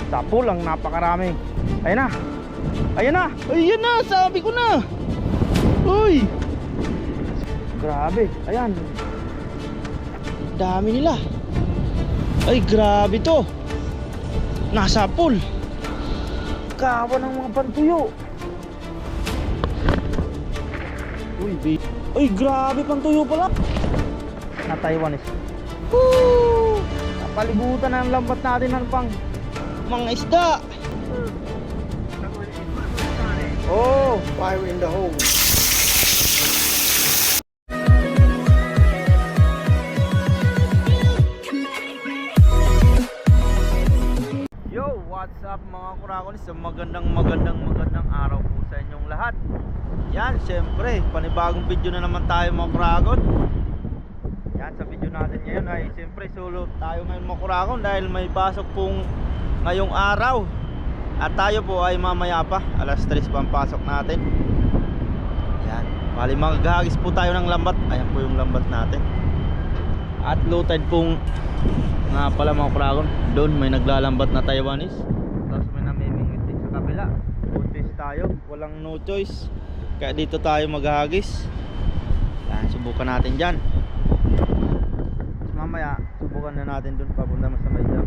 Sapul ang napakarami. Ayan na. Ayan na. Ayan na. Sabi ko na. Uy. Grabe. Ayan. Dami nila. Ay grabe to. Nasapul. Kawan ng mga pantuyo. Uy, ay grabe pantuyo pala. Na Taiwanese. Woo! Napalibutan ang lambat natin ng pang mga isda. Oh, fire in the hole. Yo, what's up mga kurakonis? Magandang araw po sa inyong lahat. Yan, syempre, panibagong video na naman tayo mga kurakon. Yan, sa video natin ngayon ay syempre solo tayo ngayon mga kurakon dahil may pasok pong ngayong araw. At tayo po ay mamaya pa, alas 3 pa ang pasok natin. Yan, bali maghahagis po tayo ng lambat. Ayan po yung lambat natin. At low tide pong nga pala mga kurakon. Doon may naglalambat na Taiwanese. Tapos may namimingwit din sa kabila. No choice tayo, walang no choice. Kaya dito tayo maghahagis. Yan, subukan natin dyan. Tapos mamaya subukan na natin doon papunta sa may dam.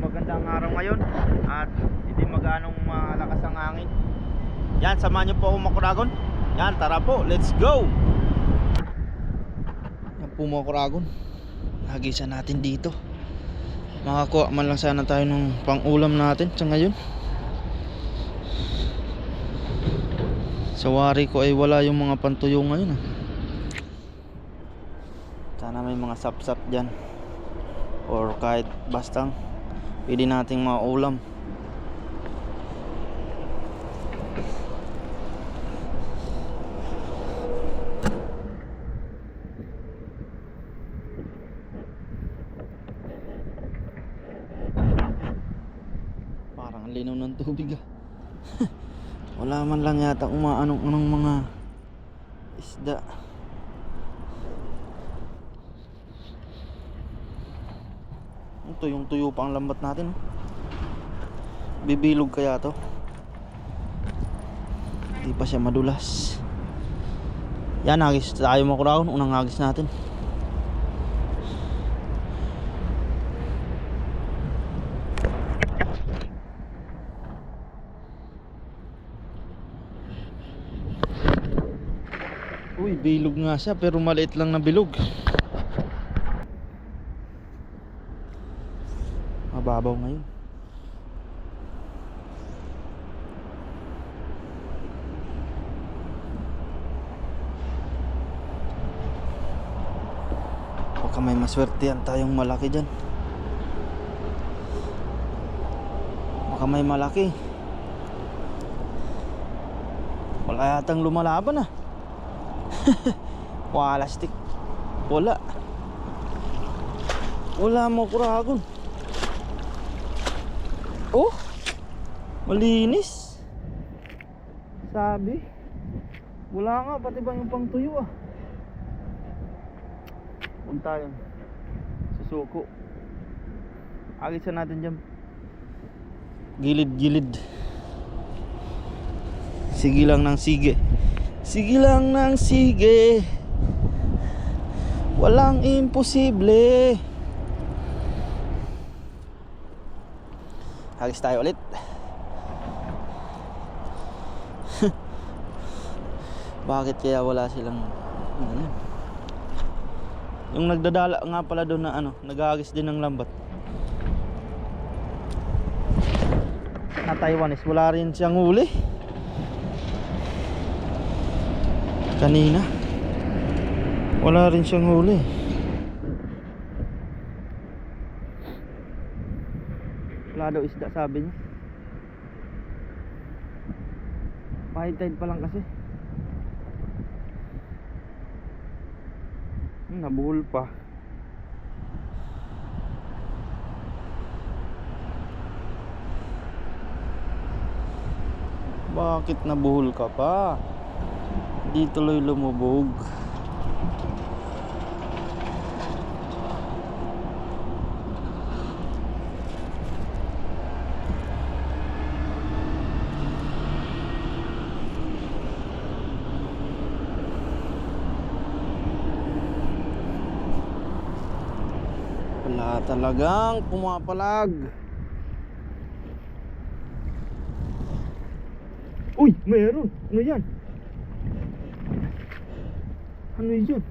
Magandang araw ngayon at hindi magaanong malakas ang hangin. Yan, samahan nyo po ako mga kuragon. Yan, tara po, let's go. Yan po mga kuragon, hagisan natin dito. Makakuha man lang sana tayo ng pang ulam natin sa ngayon. Sa wari ko ay wala yung mga pantuyo ngayon. Sana may mga sap-sap dyan, or kahit bastang pwede nating maulam. Parang linaw ng tubig ah. Wala man lang yata umaanong mga isda. Tuyong-tuyo pa ang lambat natin. Bibilog kaya to? Hindi pa siya madulas. Yan, hagis tayo mga kurakon. Unang hagis natin. Uy, bilog nga siya pero maliit lang na bilog. Mababaw ngayon. Baka may maswertehan tayong malaki dyan. Baka may malaki. Wala yatang lumalaban ah. Walastik. Wala mo kuragon. Oh, malinis. Sabi, wala nga, pati ba yung pang tuyo ah. Punta yun, susuko. Agisan natin dyan, gilid-gilid. Sige lang ng sige. Sige lang ng sige. Walang imposible. Hagis tayo ulit. Bakit kaya wala silang yung nagdadala nga pala doon na naghahagis din ng lambat na Taiwanese, wala rin siyang huli kanina. Wala rin siyang huli. Wala daw isda sabi niya. High tide pa lang kasi. Nabuhol pa. Bakit nabuhol ka pa? Di tuloy lumubog. Wala talagang pumapalag. Uy, meron. Ano yan? Ano yun?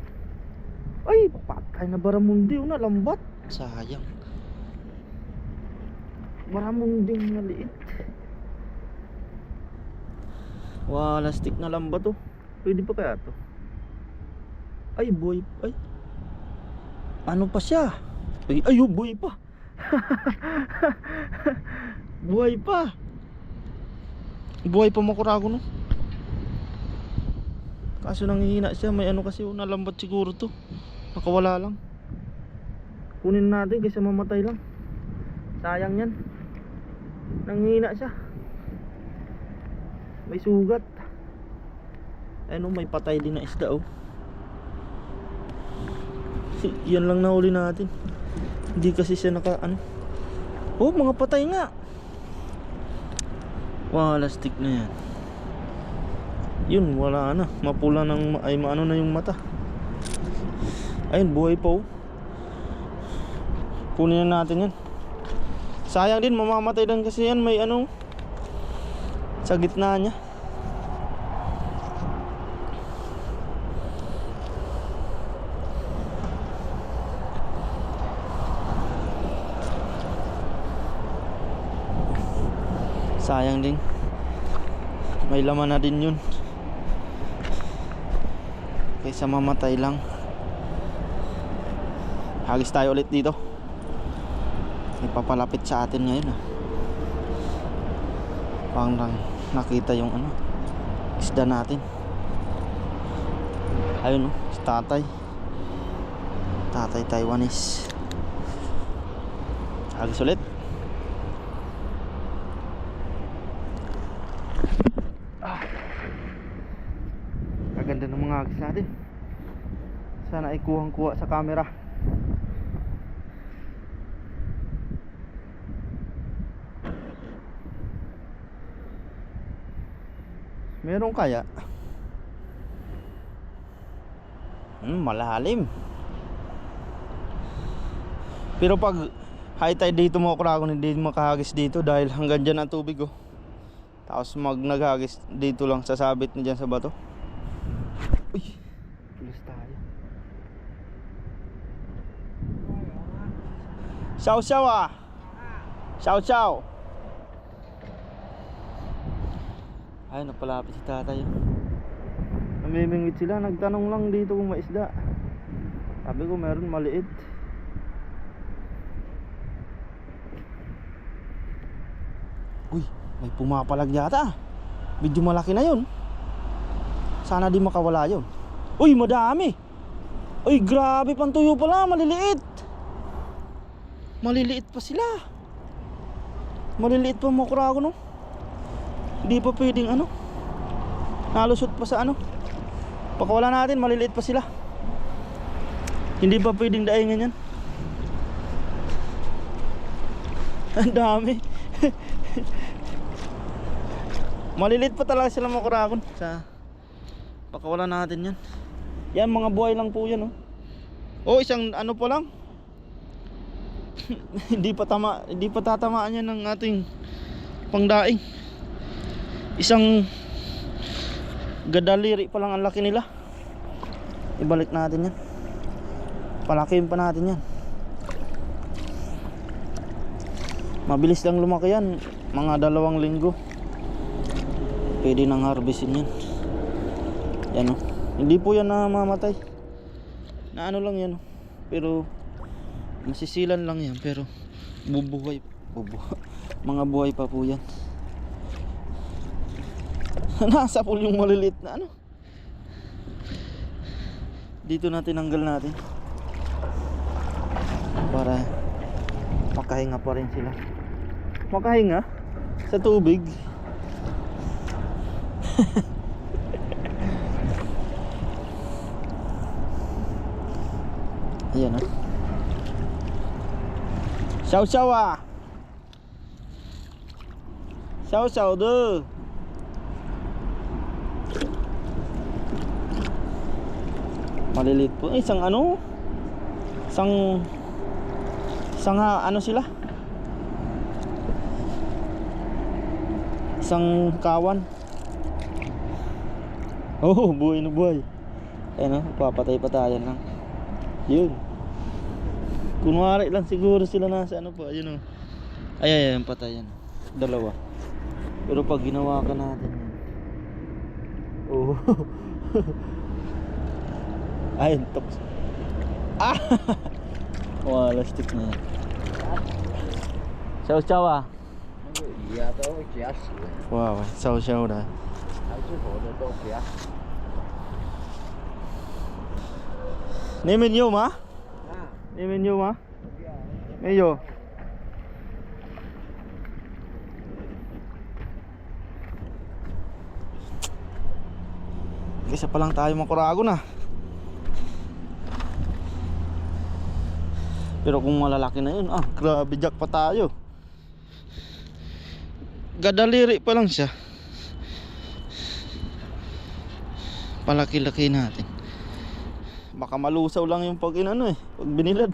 Ay, patay na baramundi. Una, lambat. Sayang. Baramunding maliit. Wala, stick na lambat to. Pwede pa kaya to? Ay, boy. Ay. Ano pa siya? Ay, buhay pa. Buhay pa. Buhay pa mga kurago, no? Kaso nanghihina siya. May ano kasi, nalambat siguro to. Nakawala lang. Kunin natin kasi mamatay lang. Sayang yan. Nanghihina siya. May sugat. Ano, may patay din na isda, oh. Yan lang nahuli natin. Hindi kasi siya naka ano. Oh, mga patay nga. Wala, stick na yan. Yun, wala na. Mapula ng ay maano na yung mata. Ayun, buhay pa, oh. Kunin na natin yan. Sayang din, mamamatay lang kasi yan. May ano sa gitna niya. Sayang din. May laman na din yun. Kaysa mamatay lang. Hagis tayo ulit dito. May papalapit sa atin ngayon, ah. Parang nakita yung ano, isda natin. Ayun, oh, si tatay. Tatay Taiwanese. Hagis ulit. Ganda ng mga agis natin. Sana ay kuhang-kuha sa camera. Meron kaya? Malalim. Pero pag high tide dito mga kuragon, hindi makahagis dito dahil hanggang dyan ang tubig, oh. Tapos naghagis dito lang, sasabit na dyan sa bato. Uy, tulis tayo. Xiao xiao, ah. Xiao xiao. Ay, napalapit si tatay. Namimingwit sila. Nagtanong lang dito kung may isda. Sabi ko meron, maliit. Uy, may pumapalag yata. Medyo malaki na yun. Sana di makawala yun. Uy, madami. Uy, grabe, pantuyo pala. Maliliit. Maliliit pa sila. Maliliit pa mga kurago, no? Hindi pa pwedeng ano, nalusot pa sa ano. Pagkawala natin, maliliit pa sila. Hindi pa pwedeng daingan yan. Ang dami. Maliliit pa talaga sila mga kuragon. Sa pakawala natin yan. Yan, mga buhay lang po yan, oh. Oh, isang ano pa lang. Hindi pa tatamaan yan ng ating pangdaing. Isang gadaliri pa lang ang laki nila. Ibalik natin yan. Palakihin pa natin yan. Mabilis lang lumaki yan. Mga 2 linggo pwede nang harvestin yan. Yan, oh. Hindi po yan namamatay. Na ano lang yan, oh. Pero masisilan lang yan. Pero bubuhay. Mga buhay pa po yan. Nasa pool yung maliliit na ano. Dito natin tanggal natin para makahinga pa rin sila. Makahinga sa tubig. Ayan, ah. Xiao xiao, ah. Xiao xiao de. Maliliit po. Isang ano, isang Ano sila? Isang kawan. Oh, buhay na buhay. Ayun, papatay pa tayo lang. Yun. Kunwari lang siguro sila nasa ano pa, yun oh. Ay, patay yan. Dalawa. Pero pag ginawa ka natin yan. Oh. Ayun, toks. Ah! Wala stick na yan. Chow chow ah. Wow, chow chow da. Nemen yo ma? Nemen yo ma? Meyo. Isa pa lang tayo makurago na. Pero kung malalaki na yun, grabe, jack pa tayo. Gadaliri pa lang siya. Palaki-laki natin. Baka malusaw lang yung pag inano pag binilad.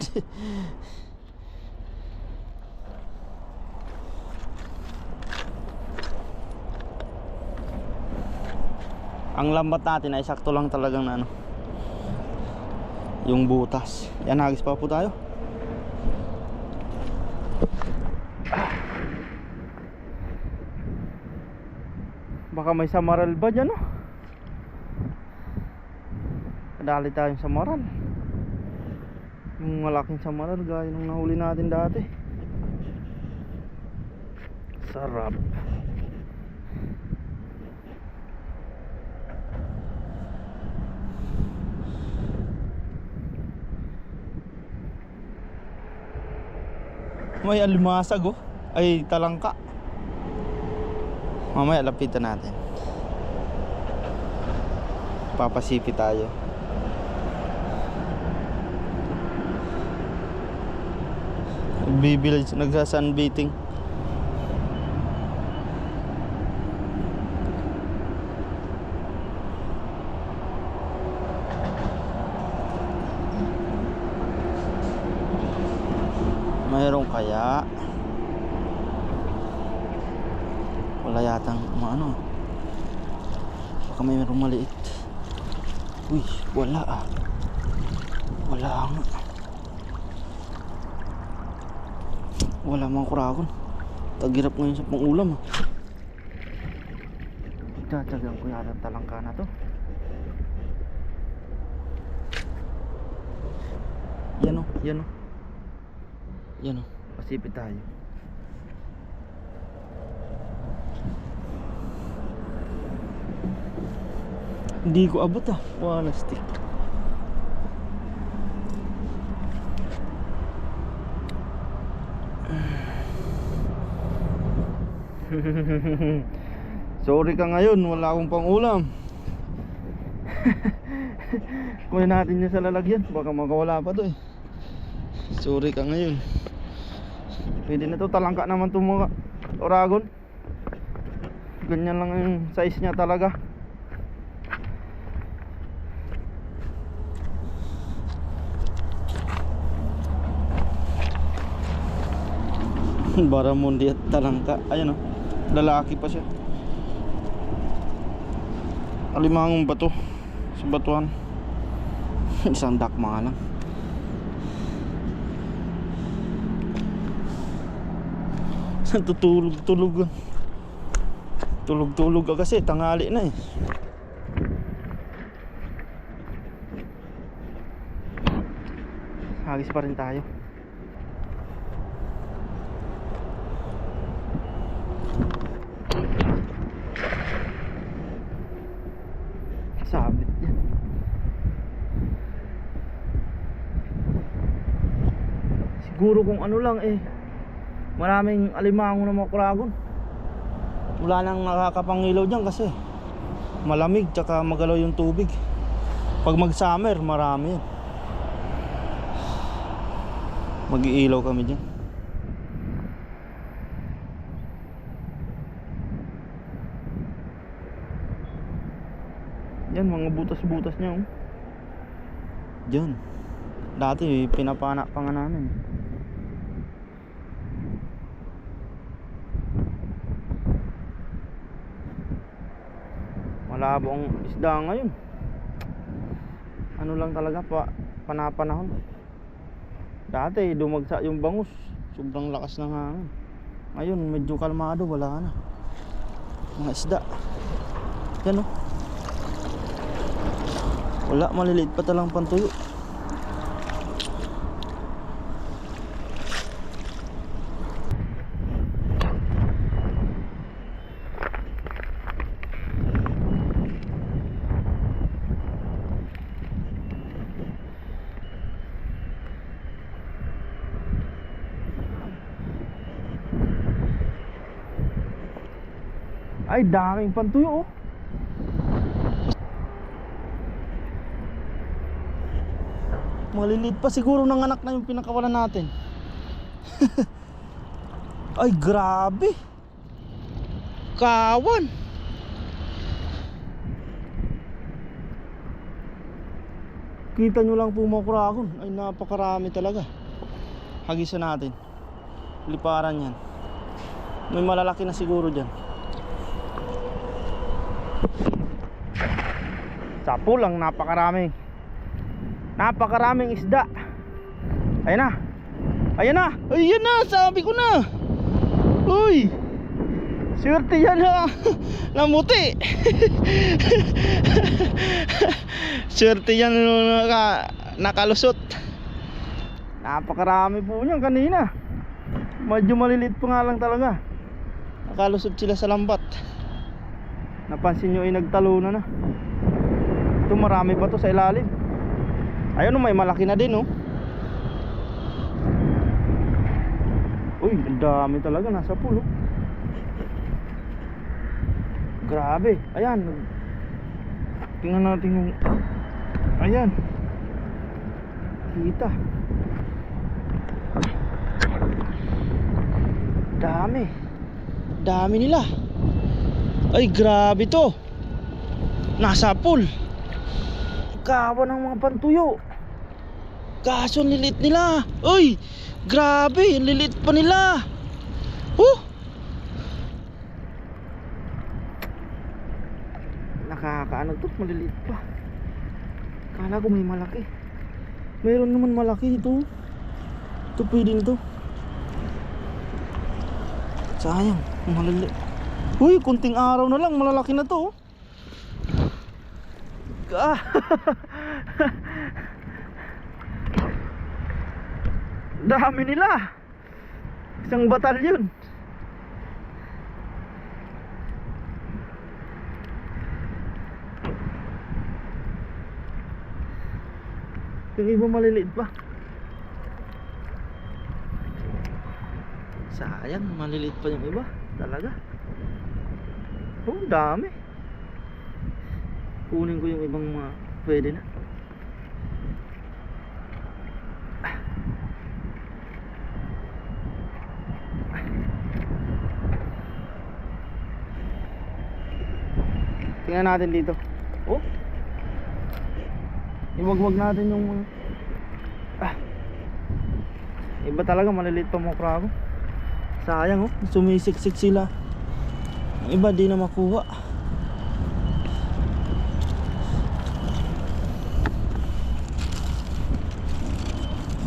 Ang lambat natin ay sakto lang talagang na ano, yung butas. Yan, hagis pa po tayo. Baka may samaral ba dyan Kadali tayong samaral. Yung malaking samaral gaya nung nahuli natin dati. Sarap. May alimasag ay talangka. Mamaya lapitan natin. Papasipi tayo. Nagbibilad, nagsa-sunbathing. Mayroon kaya? Wala yatang ano. Baka mayroong maliit. Uy, wala Wala nga. Wala mga kuragon. Tagirap ngayon sa pangulam Tatagang ko yata talangka na to. Yan pasipit tayo. Hindi ko abot wala stick. Sorry ka ngayon, wala akong pangulam. Kunin natin niya sa lalagyan, baka makawala pa to Sorry ka ngayon. Pwede na to, talangka naman itong mga oragon. Ganyan lang yung size niya talaga. Baramundi at talangka. Ayun lalaki pa siya. Alimangong bato sa batuan. Isang dakma lang. Tutulog-tulog. Tulog-tulog kasi tanghali na Hagis pa rin tayo. Sabit yan. Siguro kung ano lang maraming alimango na mga kuragon. Wala nang nakakapangilaw dyan kasi malamig tsaka magalaw yung tubig. Pag mag summer marami yan. Mag-iilaw kami dyan. Yan mga butas-butas niya Dyan. Dati pinapana pa nga namin. Malabo ang isda ngayon. Ano lang talaga panapanahon. Dati dumagsa yung bangus, sobrang lakas ng hangin. Ngayon medyo kalmado, wala na mga isda. Yan oh. Wala, maliliit pa talang pantuyo. Ay, daming pantuyo oh. Maliliit pa siguro ng anak na yung pinakawalan natin. Ay, grabe. Kawan. Kita nyo lang po mga kuragon. Ay, napakarami talaga. Hagisan natin. Liparan yan. May malalaki na siguro dyan. Sapo lang, napakaraming isda. Ayan na. Ayan na. Ayan na, sabi ko na. Uy, swerte yan ha. Namuti. Swerte yan nakalusot. Napakarami po niyan kanina. Medyo maliliit pa nga lang talaga. Nakalusot sila sa lambat. Napansin nyo ay nagtalunan na. Ito marami pa to sa ilalim. Ayun oh, may malaki na din oh. Uy, ang dami talaga nasa pool oh. Grabe. Ayan. Tingnan natin yung... Ayan. Kita. Dami. Dami nila. Ay, grabe to. Nasa pool. Kawan ng mga pantuyo. Kaso lilit nila. Uy, grabe, lilit pa nila. Nakakaano to, maliliit pa. Kala ko may malaki. Meron naman malaki ito. Ito pwedeng to. Sayang, maliliit. Uy, kunting araw na lang, malalaki na to. Dami nila. Isang batalyon. Yung iba maliliit pa. Sayang, maliliit pa yung iba. Talaga. Oh, dami. Kunin ko yung ibang mga pwede na. Tingnan natin dito. Oh, iwagwag natin yung mga iba talaga maliliit pa mga krago. Sayang oh, sumisiksik sila. Ang iba di na makuha.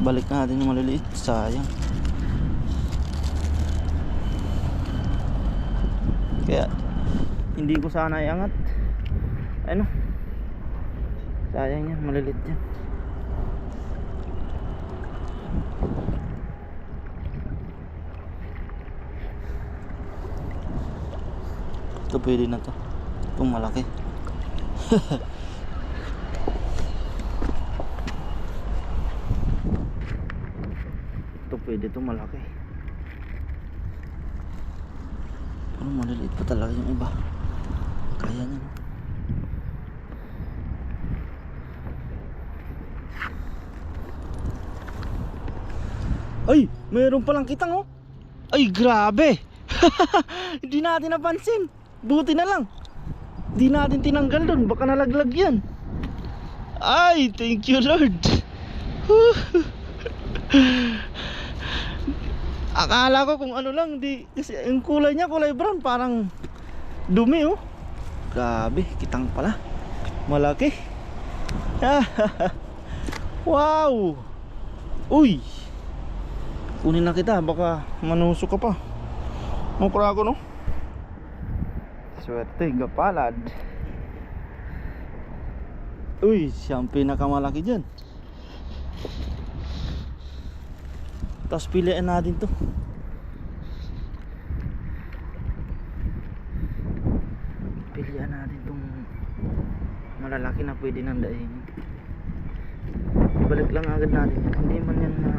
Balik natin yung maliliit. Sayang. Kaya hindi ko sana iangat. Ano, sayang yan, maliliit yan. Ito pwede na to. Itong malaki. Ito pwede, ito malaki. Pero maliliit pa talaga yung iba. Kaya niya no? Ay, mayroon palang kitang oh. Ay, grabe. Hindi natin napansin. Buti na lang. Hindi natin tinanggal doon. Baka nalaglag yan. Ay, thank you Lord. Akala ko kung ano lang, di, kasi yung kulay niya kulay brown, parang dumi oh. Grabe, kitang pala. Malaki. Wow. Uy. Kunin na kita, baka manusok ka pa. Mukra ko, no? Swerte, gapalad. Uy, siya ang pinakamalaki dyan. Tapos piliin natin to. Pilihan natin tong malalaki na pwede nang daing. Balik lang agad natin. Hindi man yan na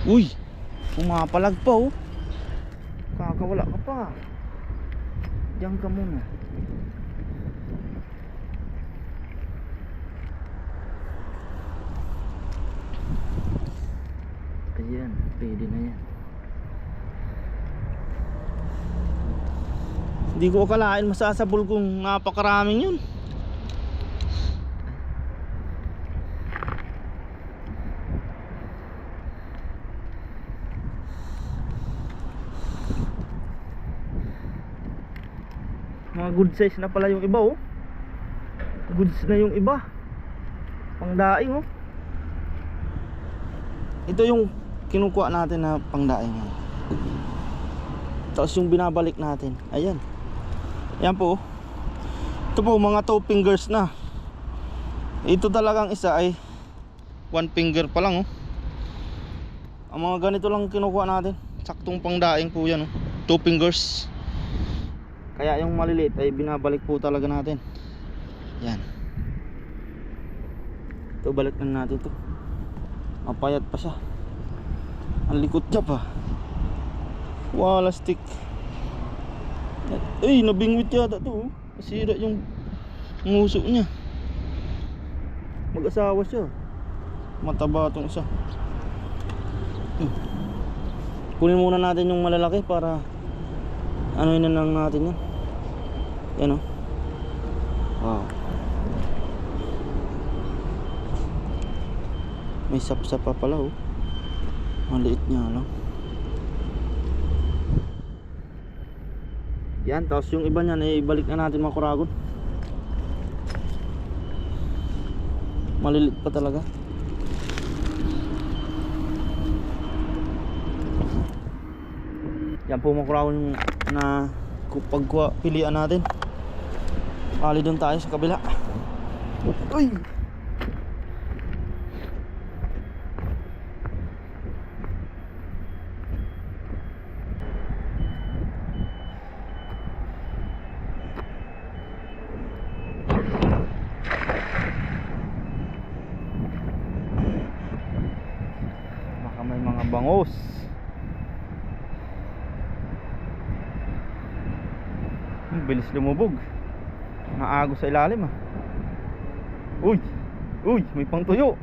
uy, pumapalag pa oh. Kakawala ka pa. Diyan ka muna. Ayan, pwede na yan. Hindi ko akalain masasabol kung napakaraming yun. Mga good size na pala yung iba oh. Goods na yung iba. Pangdaing oh. Ito yung kinukuha natin na pangdaing. Tapos yung binabalik natin. Ayan. Ayan po. Ito po mga 2 fingers na. Ito talagang isa ay 1 finger pa lang oh. Ang mga ganito lang kinukuha natin. Saktong pangdaing po yan oh. 2 fingers. Kaya yung maliliit ay binabalik po talaga natin. Yan. Ito balik na natin to. Mapayat pa siya. Ang likot niya pa. Wala stick. Ay, nabingwit yata to. Masira yung nguso niya. Mag-asawa siya. Mataba itong isa. Kunin muna natin yung malalaki para ano yun lang natin yan. Yan o. Wow. May sapsap pa pala oh. Maliit niya lang. Yan, tapos yung iba niyan ay ibalik na natin mga kuragon. Malilit pa talaga. Yan po mga kuragon na pagkuha, pilihan natin. Pali doon tayo sa kabila. Uy! Baka may mga bangos. Bilis lumubog. Naagos sa ilalim ah. Uy! Uy! May pangtuyo.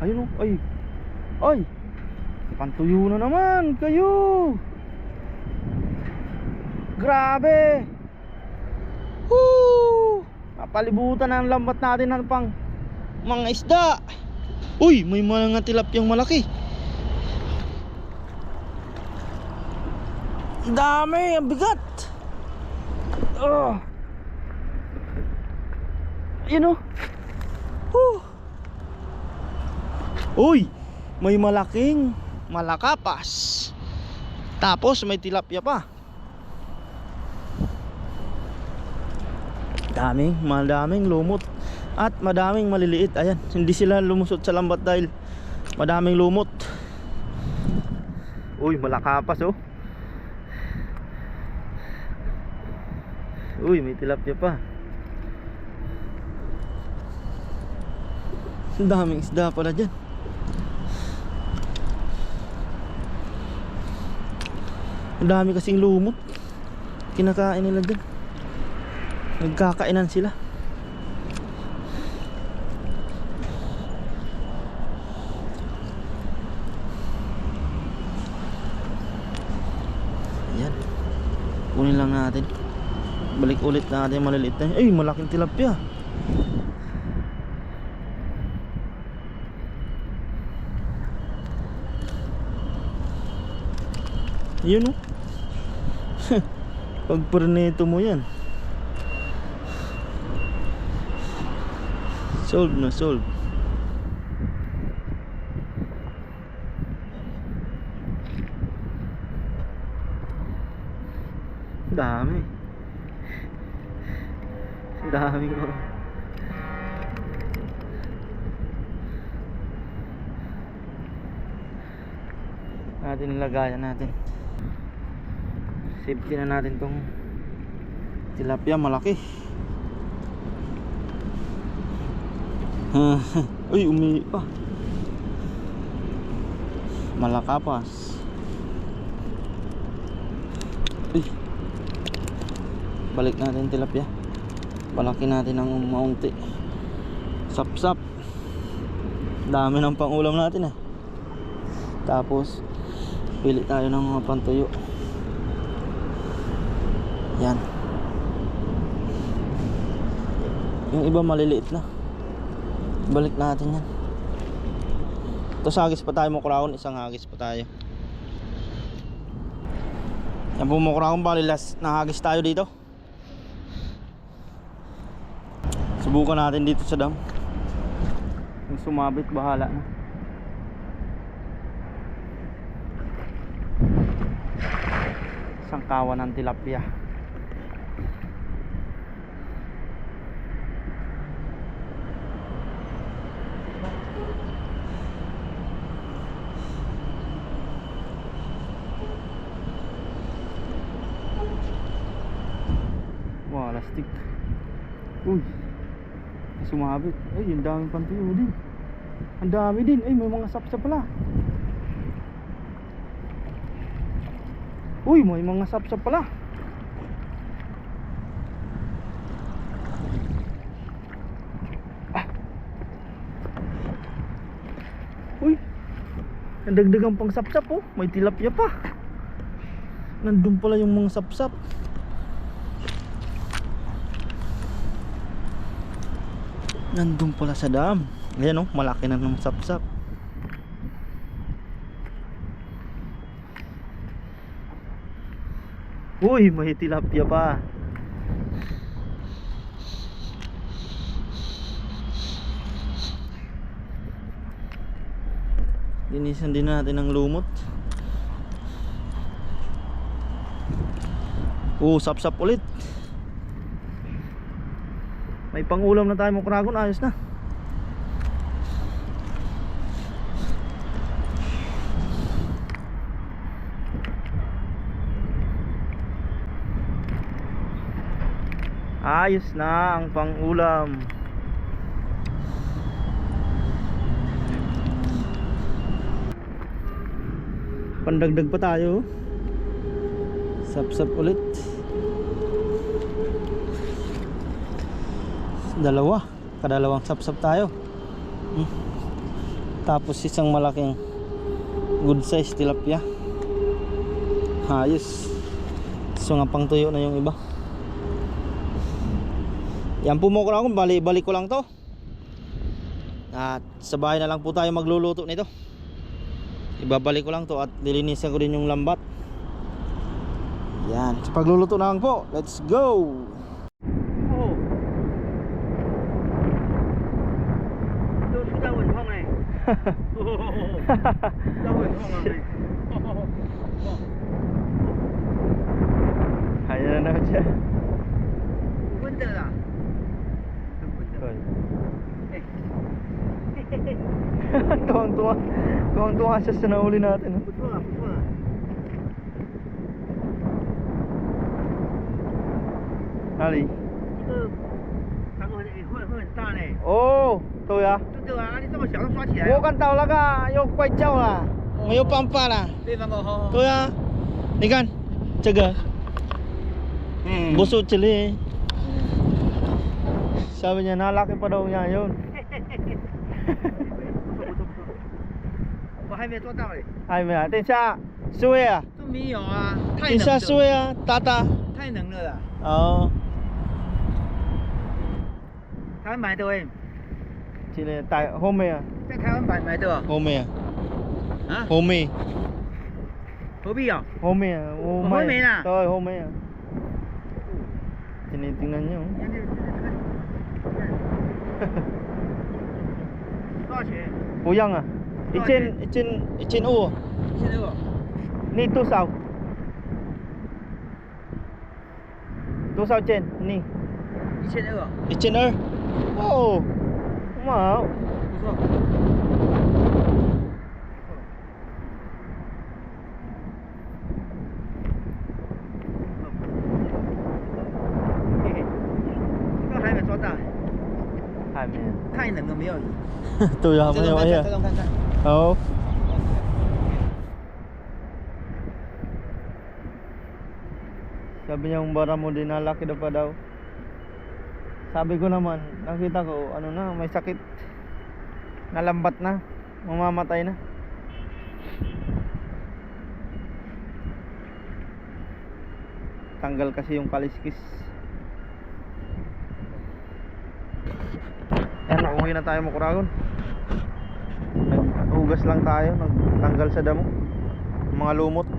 Ayun oh, ay. Ay. Pantuyo na naman kayo. Grabe. Woo! Napalibutan na ang lambat natin ng pang mga isda. Uy, may mga tilapiyang malaki. Dami, ang bigat. Ayun oh. Woo! Uy, may malaking malakapas. Tapos may tilapia pa. Madaming lumot at madaming maliliit. Ayan, hindi sila lumusot sa lambat dahil madaming lumot. Uy, malakapas oh. Uy, may tilapia pa. Ang daming isda pala dyan. Ang dami kasing lumot. Kinakain nila dyan. Nagkakainan sila. Ayan. Kunin lang natin. Balik ulit natin yung maliliit na. Ay, malaking tilapia. Yun oh. Pag perneto mo yan, solve na solve. Dami. Dami ko. Natin nilagayan natin. Safety na natin tong tilapia, malaki. Uy, umihi pa. Malakapas. Uy. Balik natin tilapia. Palaki natin ng maunti. Sap-sap. Dami ng pangulam natin eh. Tapos pili tayo ng mga pantuyo. Yan. Yung iba maliliit na. Balik natin yan. Tapos hagis pa tayo mo crown. Isang hagis pa tayo. Yan po mo crown. Bali last na hagis tayo dito. Subukan natin dito sa dam. Kung sumabit bahala na. Isang kawan ng tilapia. Wah, lastik. Uy, sumabit. Ay, ang daming pantuyo din. Ang dami din. Ay, may mga sapsap pala. Uy, may mga sapsap pala. Ah. Uy, ang dagdagang pang sapsap oh. May tilapia pa. Nandun pala yung mga sapsap. Nandun pala sa dam. Ayan oh, malaki na ng sapsap. Uy, may tilapia pa. Linisan din natin ang lumot. Sapsap ulit. May pangulam na tayo mo kragon, ayos na. Ayos na ang pangulam. Pandagdag pa tayo. Sapsap ulit. Dalawa, kadalawang sapsap tayo. Tapos isang malaking good size tilapia. Ayos. So nga pang tuyo na yung iba. Yan po mo ko lang, balik ko lang to. At sa bahay na lang po tayo magluluto nito. Ibabalik ko lang to at lilinisan ko din yung lambat. Yan, sa pagluluto na lang po. Let's go. Ayan na siya. Tuwang-tuwa siya sa nahuli natin. Ali. Oh, 对啊。对啊，你这么小都抓起来。我看到那个又怪叫了，没有办法了。对啊，你看这个，busuk cili. Sabi niya, nalaki pa daw niya yun. 我还没做到嘞， Ay, may atin siya. Suwe ah. 都没有啊，太 Tin 冷 siya 了， suwe ah. Tata. 太冷了啦。 Oo. 台湾买的喂， Sila tayo. Home ah. 在台湾买的哦。 Home ah. 啊， Home. 何必啊？ Home ah. Home na. Toy, home ah. Tinitingnan niyo. 多少钱？ Puyang ah. Ichin u. 1600。 Ni tu sao. Tu sao chen ni. 1200， Ichin er. Wow. Mau. 不错。嘿嘿，这个还没做到， Hai men. 太冷了没有鱼。 Tu ya 这 mo 种看看， ya. 这种看看。 Oo. Sabi niya yung bara mo dinalaki na pa daw. Sabi ko naman, nakita ko, ano na, may sakit. Nalambat na. Mamamatay na. Tanggal kasi yung kaliskis. Yan, uuwi na tayo Mokuragon. Naghugas lang tayo, nagtanggal sa damo mga lumot.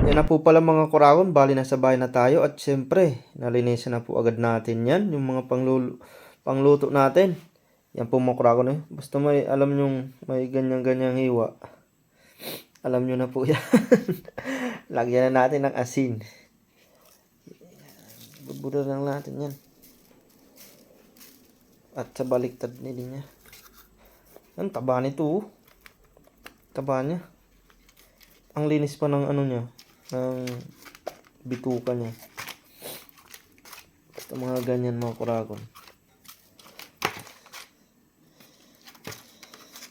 Yan na po pala mga Kuragon, bali na sa bahay na tayo at syempre nalinisan na po agad natin yan, yung mga pangluto natin. Yan po mga Kuragon eh. Basta may alam nyong may ganyan-ganyang hiwa, alam nyo na po yan. Lagyan na natin ng asin. Bubuda lang natin yan. At sa baliktad nili niya. Ang taba nito oh. Taba niya. Ang linis pa ng ano niya, ng bituka niya. Basta mga ganyan mga Kuragon.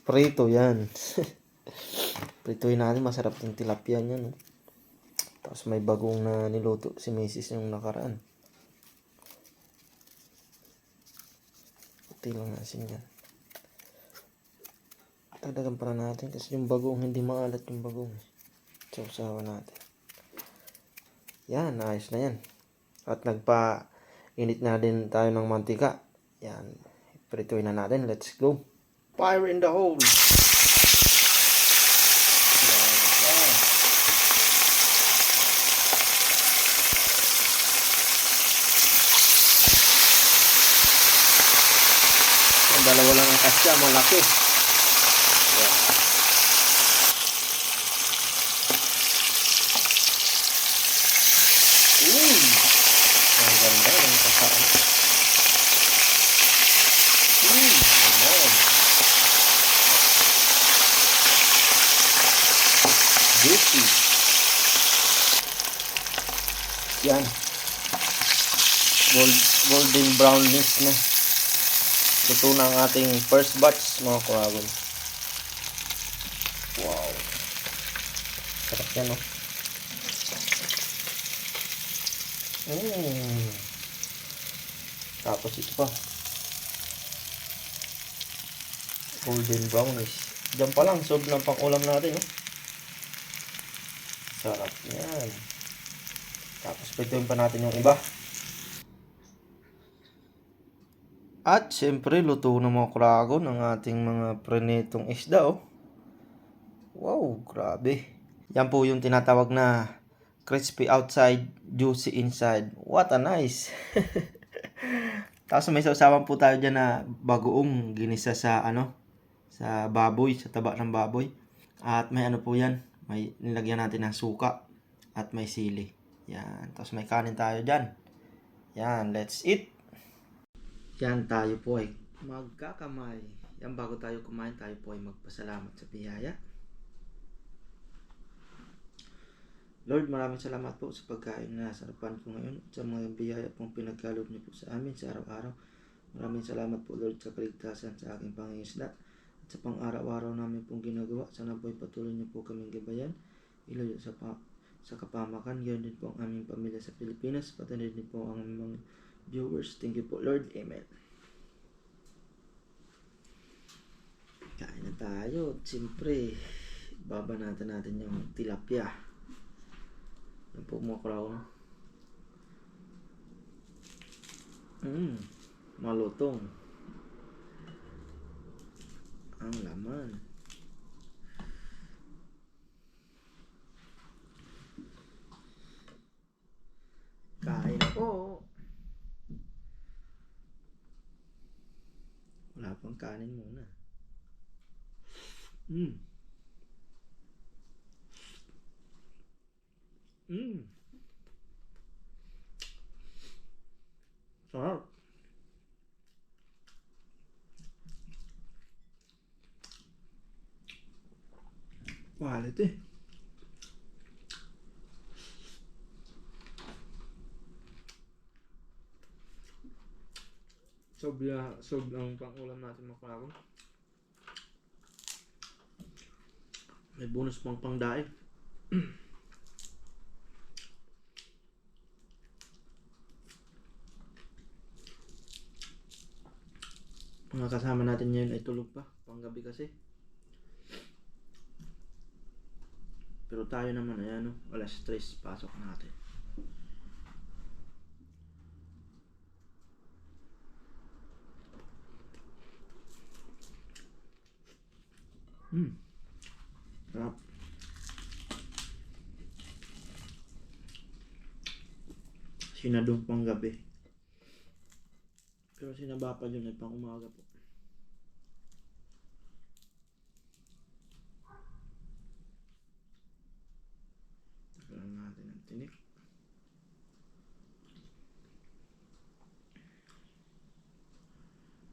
Prito yan. Pritohin natin, masarap yung tilapia niya no? Tapos may bagong na niluto si Mrs. yung nakaraan. Puti lang asin yan. Dagdagan pa natin kasi yung bagong hindi maalat yung bagong. Sausawan natin. Yan, ayos na yan. At nagpa-init na din tayo ng mantika. Yan, prituin na natin. Let's go. Fire in the hole. Ang dalawa lang ang kasya, malaki. Yan. Ang ganda ng kasaan. Ayan. Juicy. Yan. Golden brownish na. Ito na ang ating first batch mga Kuragon. Wow. Sarap yan, no? Tapos ito pa. Golden brownish. Diyan pa lang, sob ng pang-ulam natin, no? Sarap yan. Tapos pituin pa natin yung iba. At syempre, luto na mga Kuragon ang ating mga prenetong isda, oh. Wow, grabe. Yan po yung tinatawag na crispy outside, juicy inside. What a nice. Tapos may sausawan po tayo dyan na bagoong ginisa sa sa baboy, sa taba ng baboy. At may ano po yan, may nilagyan natin ng suka at may sili. Yan, tapos may kanin tayo dyan. Yan, let's eat. Yan, tayo po ay magkakamay. Yan, bago tayo kumain, tayo po ay magpasalamat sa biyaya. Lord, maraming salamat po sa pagkain na sarapan ko ngayon at sa mga biyaya pong pinagkaloob niyo po sa amin sa araw-araw. Maraming salamat po Lord sa kaligtasan sa aking pangingisda at sa pang-araw-araw namin pong ginagawa. Sana po ay patuloy niyo po kaming gabayan, ilayo sa kapamakan. Gayon din po ang aming pamilya sa Pilipinas, patuloy din po ang aming mga viewers. Thank you po Lord. Amen. tayo. Siyempre, babanatan natin yung tilapia. Yan po mga kraw. Malutong. Ang laman. Kain po. Wala pang kanin muna. Sarap. Quality. Sob ang pang-ulam natin mga kragon. May bonus pang pangdaig. Mga kasama natin ngayon ay tulog pa. Panggabi kasi. Pero tayo naman ay alas 3 pasok natin. Sarap. Sinadong pang gabi. Pero sinaba pa yun ay pang umaga po. Tagalan natin ang tinik.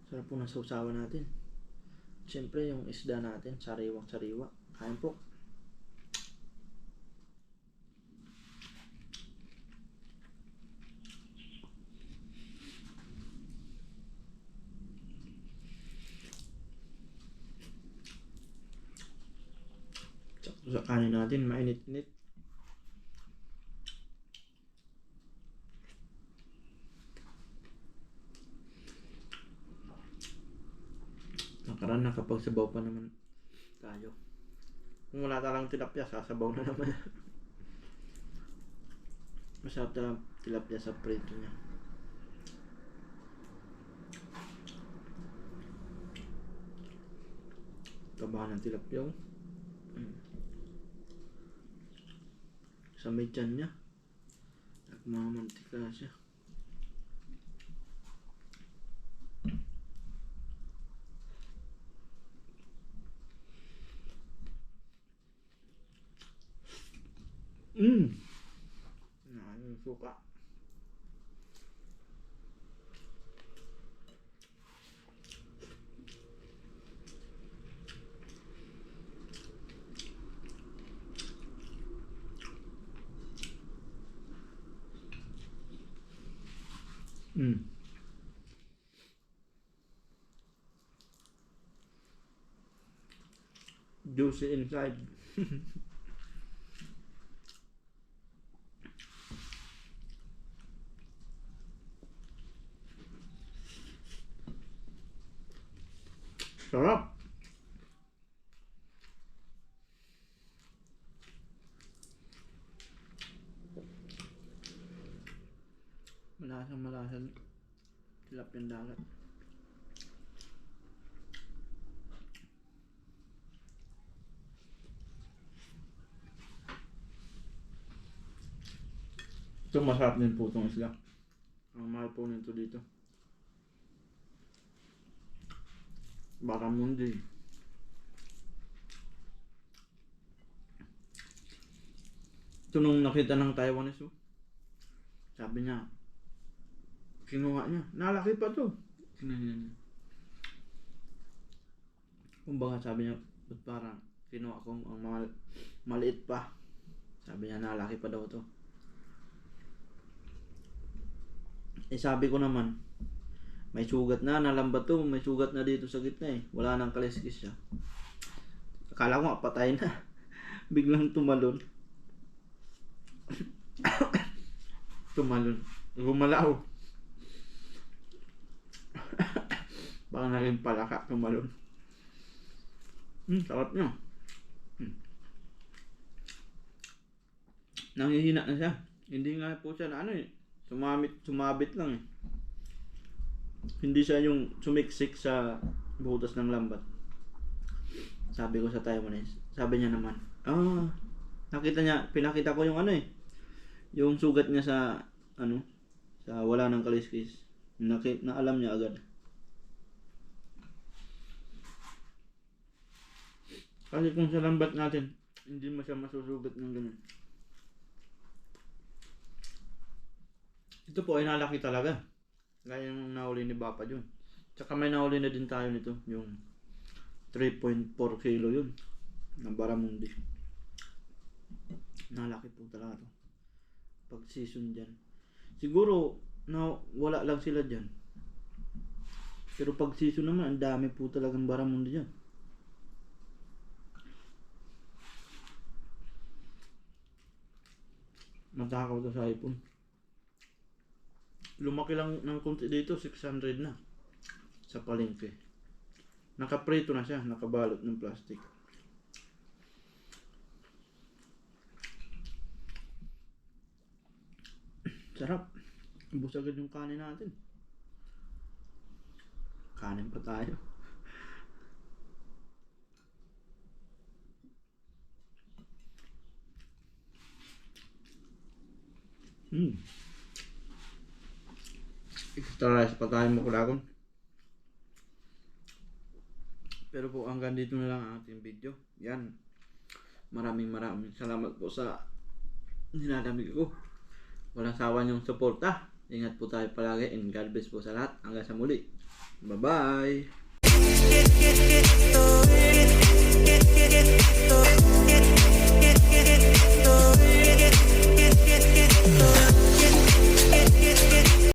Sarap po ng sausawa natin. Siyempre yung isda natin, sariwang sariwa. Kain po. Sa kanin natin, mainit-init. Nakaraan nakapagsabaw pa naman tayo. Kung wala talang tilapia, sasabaw na naman. Masarap talang tilapia sa prito niya. Tabahan ng tilapia. Sa may tiyan niya. Nagmamantika siya. Yung suka. Juicy inside. Sarap. Malasang tilapiyang dagat. Ito masarap din po itong isla. Ang mahal po nito dito. Barramundi. Ito nung nakita ng Taiwanese, sabi niya, kinuha niya, nalaki pa to. Kinuha niya. Kumbaga sabi niya, ba't parang kinuha ko ang maliit pa. Sabi niya, nalaki pa daw to. Eh sabi ko naman, may sugat na, nalambat to, may sugat na dito sa gitna eh. Wala nang kaliskis siya. Akala ko patay na. Biglang tumalon. Tumalon. Gumalaw. Baka naging palaka, tumalon. Sarap niya. Nanghihina na siya. Hindi nga po siya na ano eh. Sumabit lang eh. Hindi siya yung sumiksik sa butas ng lambat. Sabi ko sa Taiwanese. Sabi niya naman, pinakita ko yung ano eh. Yung sugat niya sa ano, sa wala ng kaliskis. Na alam niya agad. Kasi kung sa lambat natin, hindi mo siya masusugat ng ganun. Ito po ay nalaki talaga. Gaya ng nahuli ni Bapa yun. Tsaka may nahuli na din tayo nito. Yung 3.4 kilo yun. Na baramundi. Nalaki po talaga to. Pag season dyan. Siguro na wala lang sila dyan. Pero pag season naman, ang dami po talagang baramundi dyan. Matakaw to sa ipon. Lumaki lang ng konti dito, 600 na. Sa palengke. Nakaprito na siya, nakabalot ng plastic. Sarap. Ubus agad yung kanin natin. Kanin pa tayo. Extra rice pa tayo makulagon. Pero po hanggang dito na lang ang ating video. Yan. Maraming salamat po sa dinadamig ko. Walang sawa niyong suporta. Ingat po tayo palagi and God bless po sa lahat. Hanggang sa muli. Bye bye.